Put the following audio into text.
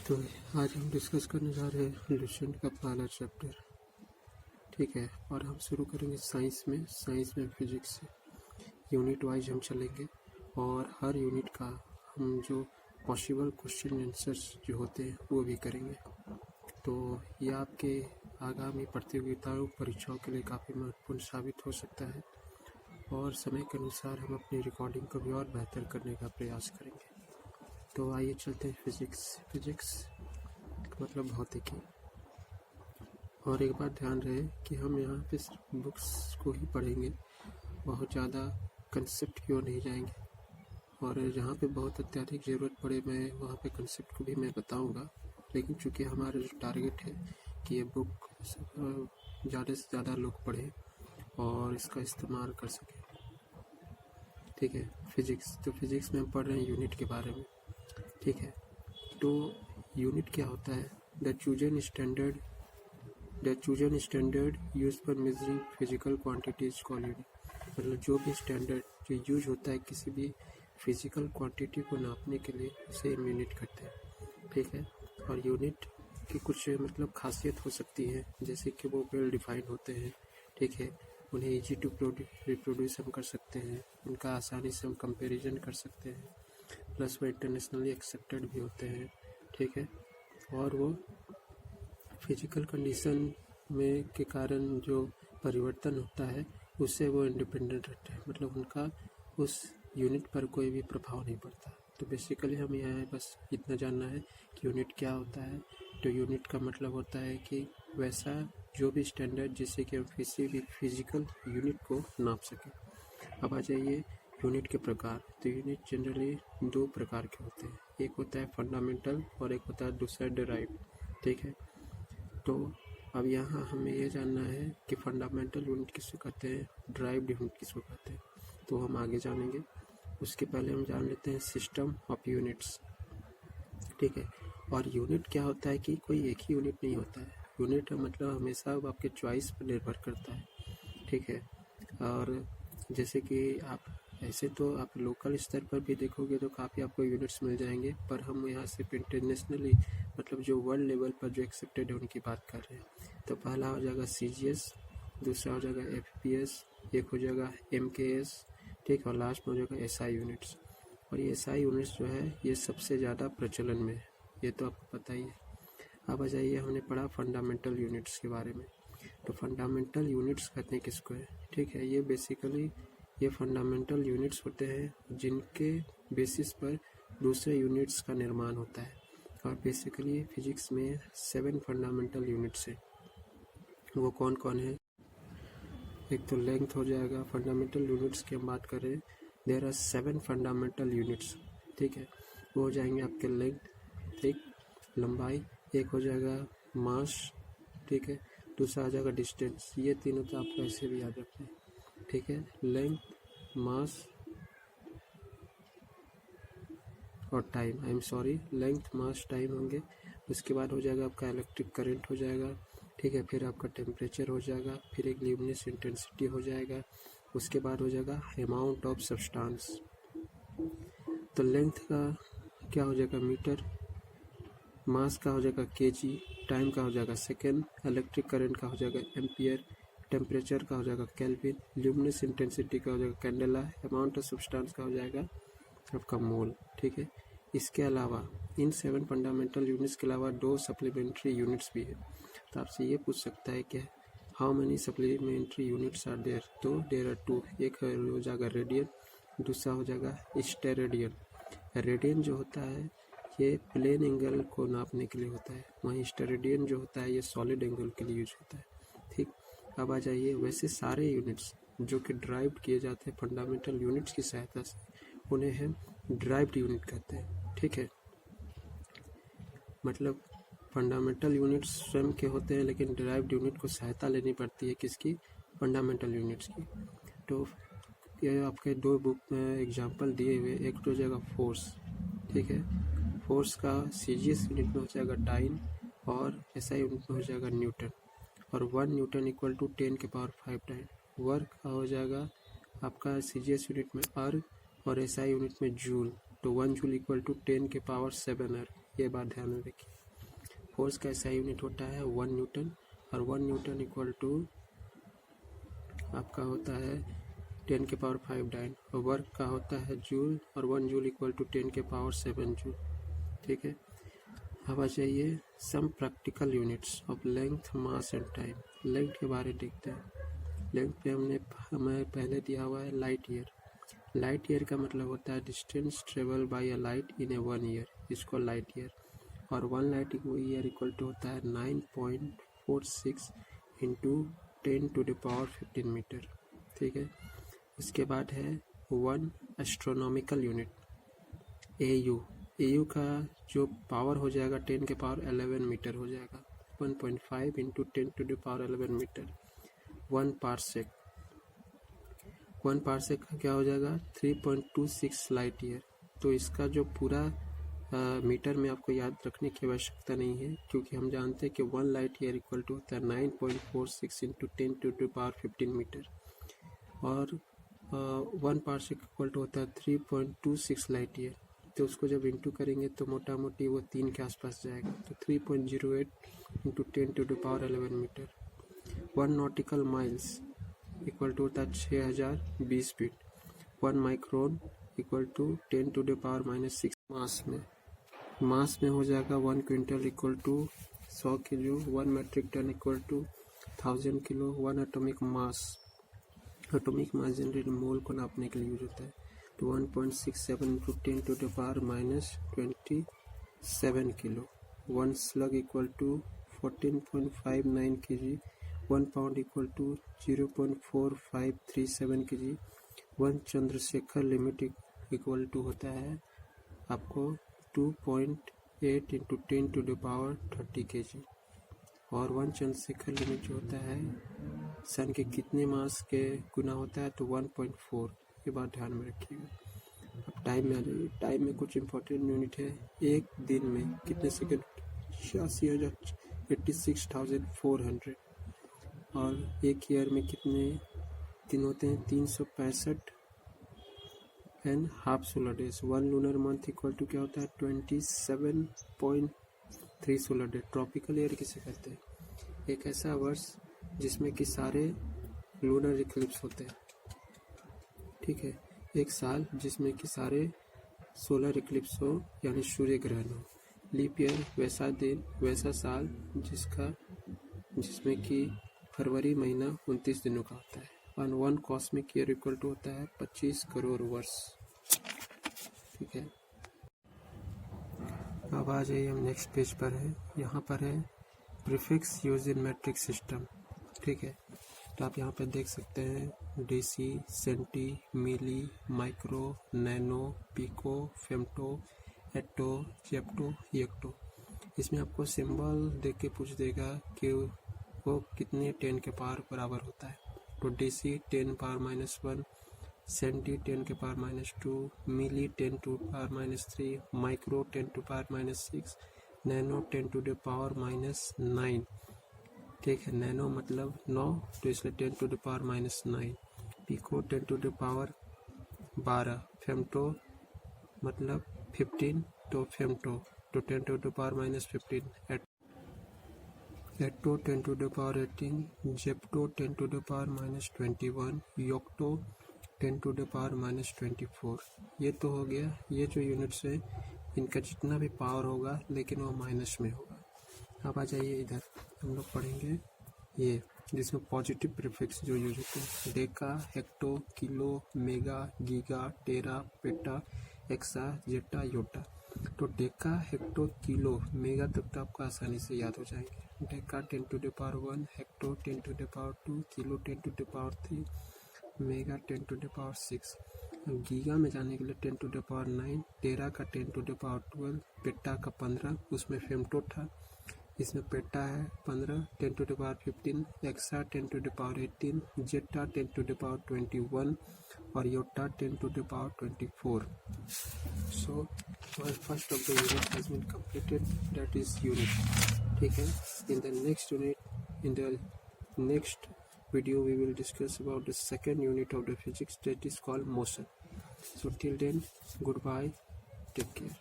तो आज हम डिस्कस करने जा रहे हैं लुसेंट का पहला चैप्टर। ठीक है, और हम शुरू करेंगे साइंस में फिजिक्स से। यूनिट वाइज हम चलेंगे और हर यूनिट का हम जो पॉसिबल क्वेश्चन आंसर्स जो होते हैं वो भी करेंगे। तो ये आपके आगामी प्रतियोगिताओं परीक्षाओं के लिए काफ़ी महत्वपूर्ण साबित हो सकता है और समय के अनुसार हम अपनी रिकॉर्डिंग को भी और बेहतर करने का प्रयास करेंगे। तो आइए चलते हैं फिजिक्स मतलब भौतिकी। और एक बात ध्यान रहे कि हम यहाँ पे सिर्फ बुक्स को ही पढ़ेंगे, बहुत ज़्यादा कंसेप्ट की ओर नहीं जाएंगे। और जहाँ पे बहुत अत्यधिक ज़रूरत पड़े मैं वहाँ पे कंसेप्ट को भी मैं बताऊँगा, लेकिन चूँकि हमारा जो टारगेट है कि ये बुक ज़्यादा से ज़्यादा लोग पढ़ें और इसका इस्तेमाल कर सकें। ठीक है, फिजिक्स में हम पढ़ रहे हैं यूनिट के बारे में। ठीक है, तो यूनिट क्या होता है? The chosen standard use for measuring physical quantities called unit. मतलब जो भी स्टैंडर्ड जो यूज होता है किसी भी फिजिकल क्वांटिटी को नापने के लिए उसे हम यूनिट कहते हैं। ठीक है, और यूनिट की कुछ मतलब खासियत हो सकती है, जैसे कि वो वेल डिफाइंड होते हैं। ठीक है, उन्हें इजी टू रिप्रोड्यूस हम कर सकते हैं, उनका आसानी से हम कंपैरिजन कर सकते हैं, प्लस वो इंटरनेशनली एक्सेप्टेड भी होते हैं। ठीक है, और वो फिजिकल कंडीशन में के कारण जो परिवर्तन होता है उससे वो इंडिपेंडेंट रहते हैं, मतलब उनका उस यूनिट पर कोई भी प्रभाव नहीं पड़ता। तो बेसिकली हम यहाँ बस इतना जानना है कि यूनिट क्या होता है। तो यूनिट का मतलब होता है कि वैसा जो भी स्टैंडर्ड जिससे कि हम किसी भी फिजिकल यूनिट को नाप सकें। अब आ जाइए यूनिट के प्रकार। तो यूनिट जनरली दो प्रकार के होते हैं, एक होता है फंडामेंटल और एक होता है दूसरा डिराइव्ड। ठीक है, तो अब यहाँ हमें ये जानना है कि फंडामेंटल यूनिट किसको कहते हैं, डिराइव्ड यूनिट किसको कहते हैं, तो हम आगे जानेंगे। उसके पहले हम जान लेते हैं सिस्टम ऑफ यूनिट्स। ठीक है, और यूनिट क्या होता है कि कोई एक ही यूनिट नहीं होता है। यूनिट मतलब हमेशा आपके चॉइस पर निर्भर करता है। ठीक है, और जैसे कि आप ऐसे तो आप लोकल स्तर पर भी देखोगे तो काफ़ी आपको यूनिट्स मिल जाएंगे, पर हम यहाँ सिर्फ इंटरनेशनली मतलब जो वर्ल्ड लेवल पर जो एक्सेप्टेड है उनकी बात कर रहे हैं। तो पहला हो जाएगा CGS, दूसरा हो जाएगा FPS, एक हो जाएगा MKS। ठीक, और लास्ट में हो जाएगा SI यूनिट्स। और ये SI यूनिट्स जो है ये सबसे ज़्यादा प्रचलन में है, ये तो आपको पता ही है। अब आ जाइए, हमने पढ़ा फंडामेंटल यूनिट्स के बारे में। तो फंडामेंटल यूनिट्स कहते हैं किसको है? ठीक है, ये बेसिकली ये फंडामेंटल यूनिट्स होते हैं जिनके बेसिस पर दूसरे यूनिट्स का निर्माण होता है। और बेसिकली फिजिक्स में 7 फंडामेंटल यूनिट्स हैं। वो कौन कौन है? एक तो लेंथ हो जाएगा, फंडामेंटल यूनिट्स की हम बात कर रहे हैं। There are 7 fundamental units. ठीक है, वो हो जाएंगे आपके लेंथ, ठीक, लंबाई, एक हो जाएगा मास, ठीक है, दूसरा आ जाएगा डिस्टेंस। ये तीनों तो आपको ऐसे भी याद रखना है। ठीक है, लेंथ, मास और टाइम, लेंथ, मास, टाइम होंगे। उसके बाद हो जाएगा आपका इलेक्ट्रिक करंट हो जाएगा। ठीक है, फिर आपका टेम्परेचर हो जाएगा, फिर एक ल्यूमिनस इंटेंसिटी हो जाएगा, उसके बाद हो जाएगा अमाउंट ऑफ सब्सटेंस। तो लेंथ का क्या हो जाएगा? मीटर, मास का हो जाएगा kg, टाइम का हो जाएगा सेकेंड, इलेक्ट्रिक करंट का हो जाएगा एम्पियर, टेम्परेचर का हो जाएगा केल्विन, ल्यूमिनस इंटेंसिटी का हो जाएगा कैंडेला, अमाउंट ऑफ सब्सटेंस का हो जाएगा आपका मोल। ठीक है, इसके अलावा इन 7 फंडामेंटल यूनिट्स के अलावा 2 सप्लीमेंट्री यूनिट्स भी है। तो आपसे ये पूछ सकता है कि how many supplementary units are there? तो देयर आर 2। एक हो जाएगा रेडियन, दूसरा हो जाएगा स्टेरेडियन। रेडियन जो होता है ये प्लेन एंगल को नापने के लिए होता है, वहीं स्टेरेडियन जो होता है ये सॉलिड एंगल के लिए यूज होता है। ठीक, अब आ जाइए, वैसे सारे यूनिट्स जो कि ड्राइव्ड किए जाते हैं फंडामेंटल यूनिट्स की सहायता से उन्हें हम ड्राइव्ड यूनिट कहते हैं। ठीक है, मतलब फंडामेंटल यूनिट्स स्वयं के होते हैं लेकिन ड्राइव्ड यूनिट को सहायता लेनी पड़ती है किसकी? फंडामेंटल यूनिट्स की। तो ये आपके 2 बुक में एग्जाम्पल दिए हुए, एक तो हो जाएगा फोर्स। ठीक है, फोर्स का CGS यूनिट में हो जाएगा डाइन और SI यूनिट में हो जाएगा न्यूटन। और 1 न्यूटन इक्वल टू 10 के पावर 5 डाइन। वर्क का हो जाएगा आपका CGS यूनिट में अर्ग और SI यूनिट में जूल। तो 1 जूल इक्वल टू 10 के पावर 7 अर्ग। ये बात ध्यान में रखिए। फोर्स का ऐसा यूनिट होता है 1 न्यूटन, और 1 न्यूटन इक्वल टू आपका होता है 10 के पावर 5 डाइन, और वर्क का होता है जूल, और 1 जूल इक्वल टू 10 के पावर 7 जूल। ठीक है, अब आ जाइए some practical units of length, mass and time. Length के बारे में देखते हैं। लेंथ पे हमें पहले दिया हुआ है लाइट ईयर। लाइट ईयर का मतलब होता है distance travel by a light in a 1 year, इसको लाइट ईयर। और 1 लाइट ईयर इक्वल टू होता है 9.46 into 10 to the power 15 metre. ठीक है, इसके बाद है 1 एस्ट्रोनॉमिकल यूनिट AU। AU का जो पावर हो जाएगा 10 के पावर 11 मीटर हो जाएगा, 1.5 into 10 to the power 11 metre. 1 parsec, 1 parsec का क्या हो जाएगा 3.26 लाइट ईयर। तो इसका जो पूरा मीटर में आपको याद रखने की आवश्यकता नहीं है, क्योंकि हम जानते हैं कि 1 लाइट ईयर इक्वल टू होता है 9.46 into 10 to the power 15 metre, और 1 पारसेक इक्वल टू होता है 3.26 लाइट ईयर। तो उसको जब इंटू करेंगे तो मोटा मोटी वो 3 के आसपास जाएगा, तो 3.08 into 10 to the power 11 metre. 1 nautical miles equal to होता है 6020 feet. 1 micron equal to 10 to the power -6। Mass में हो जाएगा 1 quintal equal to 100 kilo. 1 metric ton equal to 1000 kilo. 1 atomic mass general mole को नापने के लिए यूज होता है, तो 1.67 into 10 to the power -27 kilo. 1 slug equal to 14.59 kg। 1 pound equal to 0.4537 kg। 1 Chandrasekhar limit equal to होता है आपको 2.8 into 10 to the power 30 kg। और 1 चंद्रशेखर लिमिट जो होता है सन के कितने मास के गुना होता है, तो 1.4। ये बात ध्यान में रखिएगा। अब टाइम में आ जाइए। टाइम में कुछ इंपॉर्टेंट यूनिट है। एक दिन में कितने सेकंड, 86,400। और एक ईयर में कितने दिन होते हैं, 365.5 solar days. 1 lunar month equal to क्या होता है 27.3 सोलर डे। ट्रॉपिकल ईयर किसे कहते हैं, एक ऐसा वर्ष जिसमें कि सारे लूनर इक्लिप्स होते हैं। ठीक है, एक साल जिसमें कि सारे सोलर इक्लिप्स हो, यानी सूर्य ग्रहण हो। लीप ईयर वैसा दिन, वैसा साल जिसमें कि फरवरी महीना 29 दिनों का होता है। 1 कॉस्मिक ईयर इक्वल टू होता है 25 करोड़ वर्ष। ठीक है, अब आ जाइए हम नेक्स्ट पेज पर है। यहाँ पर है prefix use in matric system. ठीक है, तो आप यहाँ पे देख सकते हैं डेसी, सेंटी, मिली, माइक्रो, नैनो, पिको, फेम्टो, एटो, जेप्टो, हेक्टो। इसमें आपको सिंबल देख के पूछ देगा कि वो कितने 10 के पावर बराबर होता है। तो डेसी 10 पावर -1, सेंटी 10 के power -2, milli 10 to power -3, micro 10 to power -6, nano 10 to the power -9। ठीक है, नैनो मतलब 9, तो इसलिए 10 to the power -9। Pico 10 to the power 12। Femto मतलब 15, तो फेम्टो तो 10 to the power -15। Atto 10 to the power 18, zepto 10 to the power -21, yocto 10 to the power -24। ये तो हो गया, ये जो यूनिट्स है इनका जितना भी पावर होगा लेकिन वो माइनस में होगा। अब आ जाइए इधर, हम लोग पढ़ेंगे ये जिसमें पॉजिटिव प्रीफिक्स जो यूज होते हैं। Deca, hecto, kilo, mega, giga, tera, peta, exa, zetta, yotta. तो डेका, हेक्टो, किलो, मेगा तक तो आपको आसानी से याद हो जाएंगे। Deca 10 to the power 1, hecto 10 to the power 2, kilo 10 to the power 3, mega 10 to the power 6। Giga में जाने के लिए 10 टू द पावर 9, टेरा का 10 टू द पावर 12, पेटा का 15, उसमें फेम्टो था, इसमें पेटा है 15, 10 to the power 15, exa 10 to the power 18, zetta 10 to the power 21 और yotta 10 to the power 24. So first of the unit has been completed, that is unit. ठीक है, in the next video we will discuss about the second unit of the physics, that is called motion. So till then, goodbye, take care.